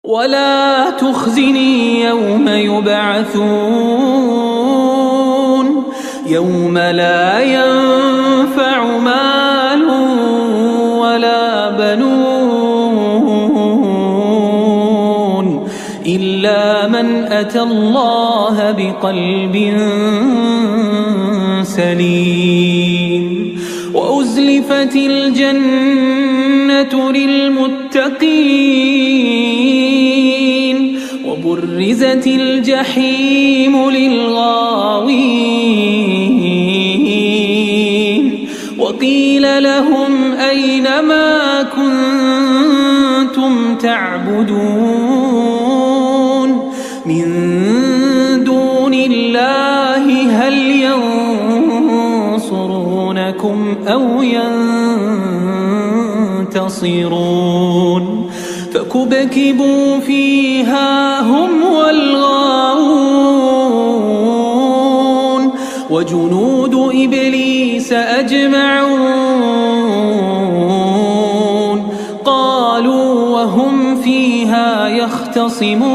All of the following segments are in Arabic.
ولا تخزني يوم يبعثون يوم لا ينفع مال ولا بنون إلا من أتى الله بقلب سليم وأزلفت الجنة للمتقين وبرزت الجحيم للغاوين وقيل لهم أين ما كنتم تعبدون من دون الله هل ينصرونكم أو ينتصرون فكبكبوا فيها هم والغاوون وجنود إبليس أجمعون قالوا وهم فيها يختصمون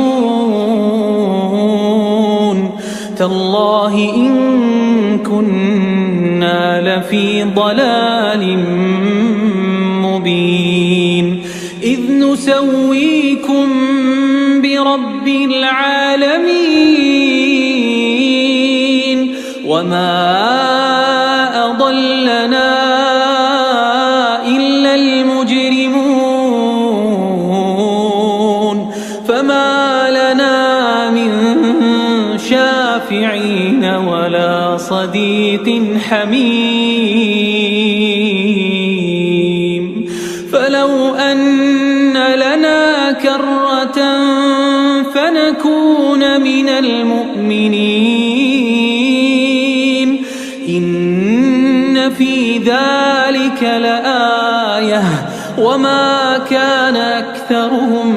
تالله إن كنا لفي ضلال مبين إذ نسويكم برب العالمين وما أضلنا إلا المجرمون فما لنا من شافعين ولا صديق حميم فلو أن لنا كرة فنكون من المؤمنين إن في ذلك لآية وما كان أكثرهم